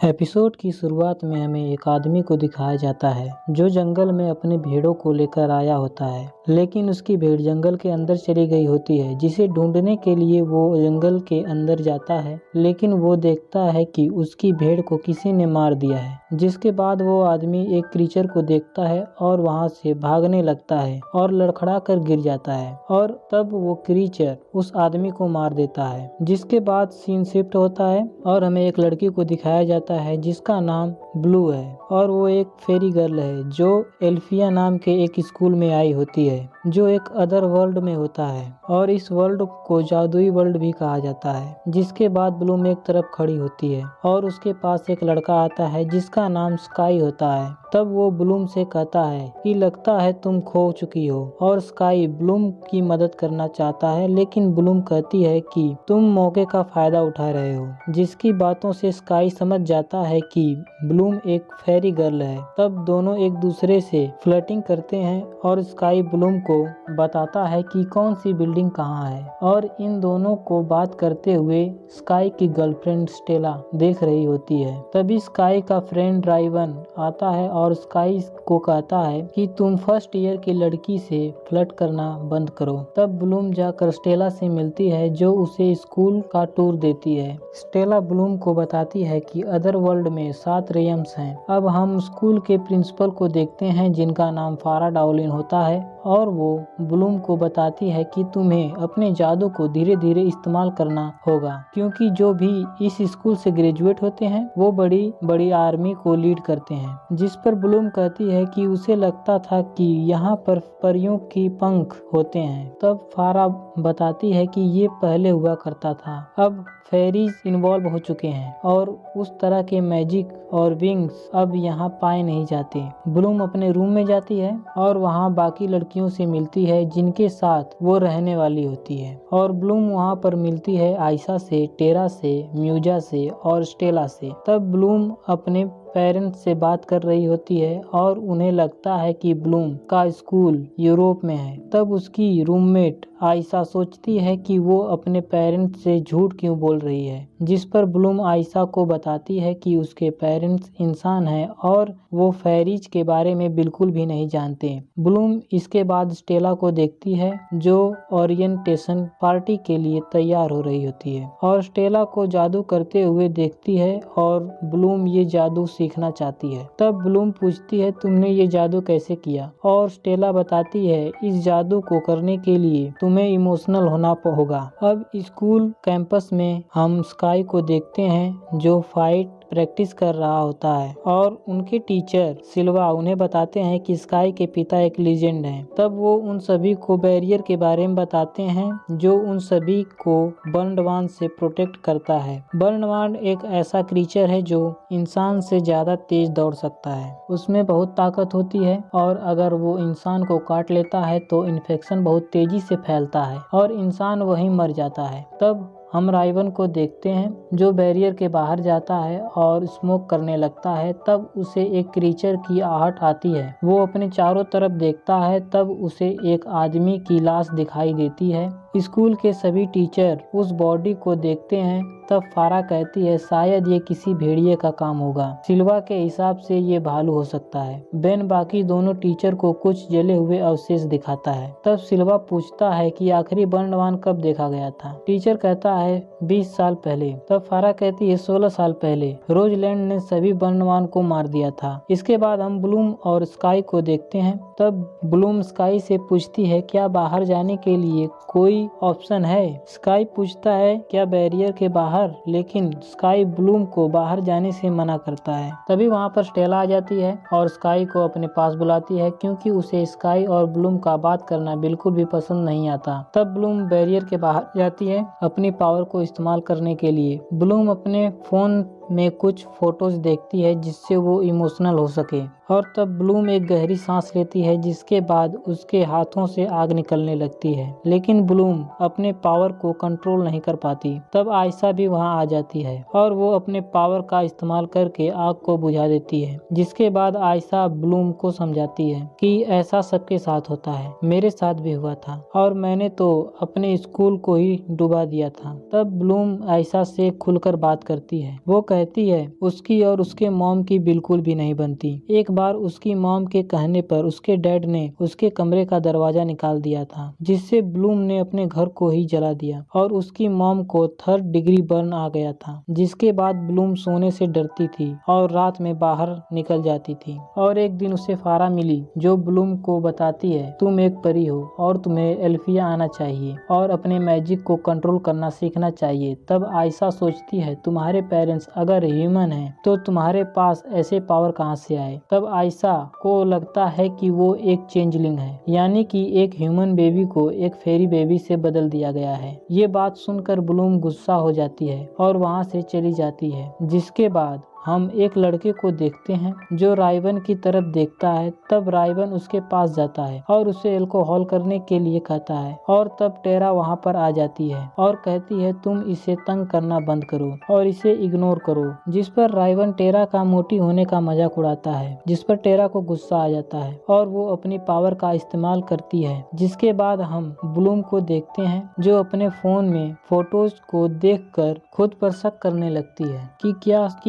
Episode की शुरुआत में हमें एक आदमी को दिखाया जाता है जो जंगल में अपनी भेड़ों को लेकर आया होता है, लेकिन उसकी भेड़ जंगल के अंदर चली गई होती है। जिसे ढूंढने के लिए वो जंगल के अंदर जाता है, लेकिन वो देखता है कि उसकी भेड़ को किसी ने मार दिया है। जिसके बाद वो आदमी एक क्रीचर को देखता है और वहाँ से भागने लगता है और लड़खड़ा कर गिर जाता है, और तब वो क्रीचर उस आदमी को मार देता है। जिसके बाद सीन शिफ्ट होता है और हमें एक लड़की को दिखाया जाता है जिसका नाम ब्लू है, और वो एक फेरी गर्ल है जो एल्फिया नाम के एक स्कूल में आई होती है जो एक अदर वर्ल्ड में होता है, और इस वर्ल्ड को जादुई वर्ल्ड भी कहा जाता है। जिसके बाद ब्लूम एक तरफ खड़ी होती है और उसके पास एक लड़का आता है जिसका नाम स्काई होता है। तब वो ब्लूम से कहता है कि लगता है तुम खो चुकी हो, और स्काई ब्लूम की मदद करना चाहता है, लेकिन ब्लूम कहती है कि तुम मौके का फायदा उठा रहे हो। जिसकी बातों से स्काई समझ जाता है कि ब्लूम एक फेरी गर्ल है। तब दोनों एक दूसरे से फ्लर्टिंग करते हैं और स्काई ब्लूम को बताता है कि कौन सी बिल्डिंग कहाँ है, और इन दोनों को बात करते हुए स्काई की गर्लफ्रेंड स्टेला देख रही होती है। तभी स्काई का फ्रेंड राइवन आता है और स्काई को कहता है कि तुम फर्स्ट ईयर की लड़की से फ्लर्ट करना बंद करो। तब ब्लूम जाकर स्टेला से मिलती है जो उसे स्कूल का टूर देती है। स्टेला ब्लूम को बताती है कि अदर वर्ल्ड में 7 रेयम्स हैं। अब हम स्कूल के प्रिंसिपल को देखते हैं जिनका नाम फारा डाउलिन होता है, और वो ब्लूम को बताती है कि तुम्हें अपने जादू को धीरे धीरे इस्तेमाल करना होगा, क्योंकि जो भी इस स्कूल से ग्रेजुएट होते हैं वो बड़ी बड़ी आर्मी को लीड करते हैं। जिस पर ब्लूम कहती है कि उसे लगता था कि यहाँ पर परियों की पंख होते हैं। तब फारा बताती है कि ये पहले हुआ करता था, अब फेरीज इन्वॉल्व हो चुके हैं और उस तरह के मैजिक और विंग्स अब यहाँ पाए नहीं जाते। ब्लूम अपने रूम में जाती है और वहाँ बाकी लड़कियों से मिलती है जिनके साथ वो रहने वाली होती है, और ब्लूम वहाँ पर मिलती है आयशा से, टेरा से, म्यूजा से और स्टेला से। तब ब्लूम अपने पेरेंट्स से बात कर रही होती है और उन्हें लगता है कि ब्लूम का स्कूल यूरोप में है। तब उसकी रूममेट आयशा सोचती है कि वो अपने पेरेंट्स से झूठ क्यों बोल रही है। जिस पर ब्लूम आयशा को बताती है कि उसके पेरेंट्स इंसान हैं और वो फेरीज के बारे में बिल्कुल भी नहीं जानते। ब्लूम इसके बाद स्टेला को देखती है जो ओरिएंटेशन पार्टी के लिए तैयार हो रही होती है, और स्टेला को जादू करते हुए देखती है और ब्लूम ये जादू सीखना चाहती है। तब ब्लूम पूछती है तुमने ये जादू कैसे किया, और स्टेला बताती है इस जादू को करने के लिए तुम्हें इमोशनल होना होगा। अब स्कूल कैंपस में हम स्काई को देखते हैं जो फाइट प्रैक्टिस कर रहा होता है, और उनके टीचर सिल्वा उन्हें बताते हैं कि स्काई के पिता एक लीजेंड हैं। तब वो उन सभी को बैरियर के बारे में बताते हैं जो उन सभी को बर्नवान से प्रोटेक्ट करता है। बर्नवान एक ऐसा क्रीचर है जो इंसान से ज्यादा तेज दौड़ सकता है, उसमें बहुत ताकत होती है, और अगर वो इंसान को काट लेता है तो इन्फेक्शन बहुत तेजी से फैलता है और इंसान वहीं मर जाता है। तब हम राइवन को देखते हैं जो बैरियर के बाहर जाता है और स्मोक करने लगता है। तब उसे एक क्रीचर की आहट आती है, वो अपने चारों तरफ देखता है, तब उसे एक आदमी की लाश दिखाई देती है। स्कूल के सभी टीचर उस बॉडी को देखते हैं। तब फारा कहती है शायद ये किसी भेड़िए का काम होगा, सिल्वा के हिसाब से ये भालू हो सकता है। बेन बाकी दोनों टीचर को कुछ जले हुए अवशेष दिखाता है। तब सिल्वा पूछता है कि आखिरी बर्नवान कब देखा गया था। टीचर कहता है 20 साल पहले। तब फारा कहती है 16 साल पहले रोजलैंड ने सभी बर्नवान को मार दिया था। इसके बाद हम ब्लूम और स्काई को देखते हैं। तब ब्लूम स्काई से पूछती है क्या बाहर जाने के लिए कोई ऑप्शन है। स्काई पूछता है क्या बैरियर के बाहर, लेकिन स्काई ब्लूम को बाहर जाने से मना करता है। तभी वहाँ पर स्टेला आ जाती है और स्काई को अपने पास बुलाती है क्योंकि उसे स्काई और ब्लूम का बात करना बिल्कुल भी पसंद नहीं आता। तब ब्लूम बैरियर के बाहर जाती है अपनी पावर को इस्तेमाल करने के लिए। ब्लूम अपने फोन में कुछ फोटोज देखती है जिससे वो इमोशनल हो सके, और तब ब्लूम एक गहरी सांस लेती है जिसके बाद उसके हाथों से आग निकलने लगती है, लेकिन ब्लूम अपने पावर को कंट्रोल नहीं कर पाती। तब आयशा भी वहां आ जाती है और वो अपने पावर का इस्तेमाल करके आग को बुझा देती है। जिसके बाद आयशा ब्लूम को समझाती है कि ऐसा सबके साथ होता है, मेरे साथ भी हुआ था और मैंने तो अपने स्कूल को ही डुबा दिया था। तब ब्लूम आयशा से खुलकर बात करती है। वो कहती है उसकी और उसके मॉम की बिल्कुल भी नहीं बनती। एक बार उसकी मॉम के कहने पर उसके डैड ने उसके कमरे का दरवाजा निकाल दिया था, जिससे ब्लूम ने अपने घर को ही जला दिया और उसकी मॉम को 3rd डिग्री बर्न आ गया था। जिसके बाद ब्लूम सोने से डरती थी और रात में बाहर निकल जाती थी। और एक दिन उसे फारा मिली जो ब्लूम को बताती है तुम एक परी हो और तुम्हें एल्फिया आना चाहिए और अपने मैजिक को कंट्रोल करना सीखना चाहिए। तब आयशा सोचती है तुम्हारे पेरेंट्स अगर ह्यूमन हैं तो तुम्हारे पास ऐसे पावर कहाँ से आए। तब आयशा को लगता है कि वो एक चेंजलिंग है, यानी कि एक ह्यूमन बेबी को एक फेरी बेबी से बदल दिया गया है। ये बात सुनकर ब्लूम गुस्सा हो जाती है और वहाँ से चली जाती है। जिसके बाद हम एक लड़के को देखते हैं जो राइवन की तरफ देखता है। तब राइवन उसके पास जाता है और उसे अल्कोहल करने के लिए कहता है और तब टेरा वहां पर आ जाती है और कहती है तुम इसे तंग करना बंद करो और इसे इग्नोर करो। जिस पर राइवन टेरा का मोटी होने का मजाक उड़ाता है, जिस पर टेरा को गुस्सा आ जाता है और वो अपनी पावर का इस्तेमाल करती है। जिसके बाद हम ब्लूम को देखते हैं जो अपने फोन में फोटोज को देखकर खुद पर शक करने लगती है कि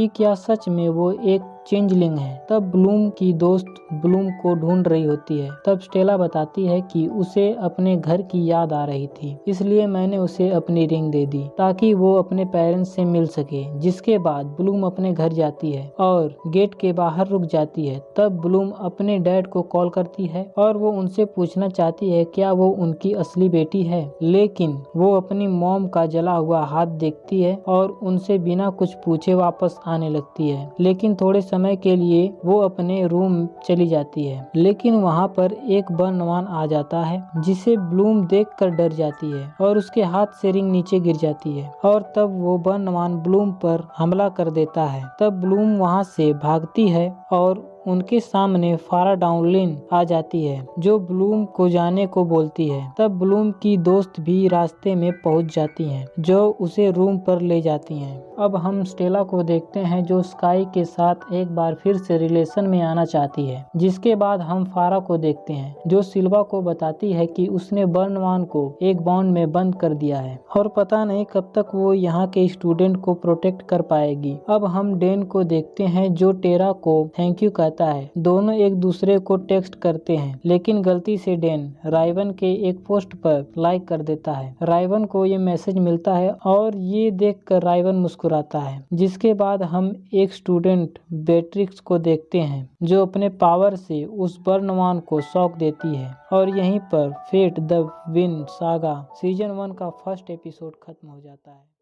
क्या सच में वो एक चेंजलिंग है। तब ब्लूम की दोस्त ब्लूम को ढूंढ रही होती है। तब स्टेला बताती है कि उसे अपने घर की याद आ रही थी, इसलिए मैंने उसे अपनी रिंग दे दी ताकि वो अपने पेरेंट्स से मिल सके। जिसके बाद ब्लूम अपने घर जाती है और गेट के बाहर रुक जाती है। तब ब्लूम अपने डैड को कॉल करती है और वो उनसे पूछना चाहती है क्या वो उनकी असली बेटी है, लेकिन वो अपनी मॉम का जला हुआ हाथ देखती है और उनसे बिना कुछ पूछे वापस आने लगती है। लेकिन थोड़े समय के लिए वो अपने रूम चली जाती है, लेकिन वहाँ पर एक बर्नवान आ जाता है जिसे ब्लूम देखकर डर जाती है और उसके हाथ से रिंग नीचे गिर जाती है और तब वो बर्नवान ब्लूम पर हमला कर देता है। तब ब्लूम वहाँ से भागती है और उनके सामने फारा डाउनलिन आ जाती है जो ब्लूम को जाने को बोलती है। तब ब्लूम की दोस्त भी रास्ते में पहुंच जाती हैं जो उसे रूम पर ले जाती हैं। अब हम स्टेला को देखते हैं जो स्काई के साथ एक बार फिर से रिलेशन में आना चाहती है। जिसके बाद हम फारा को देखते हैं जो सिल्वा को बताती है कि उसने बर्नवान को एक बॉन्ड में बंद कर दिया है और पता नहीं कब तक वो यहाँ के स्टूडेंट को प्रोटेक्ट कर पाएगी। अब हम डेन को देखते हैं जो टेरा को थैंक यू कहता है। दोनों एक दूसरे को टेक्स्ट करते हैं, लेकिन गलती से डेन राइवन के एक पोस्ट पर लाइक कर देता है। राइवन को ये मैसेज मिलता है और ये देखकर राइवन मुस्कुराता है। जिसके बाद हम एक स्टूडेंट बेट्रिक्स को देखते हैं जो अपने पावर से उस बर्नवान को शॉक देती है और यहीं पर फेट द विन सागा सीजन 1 का फर्स्ट एपिसोड खत्म हो जाता है।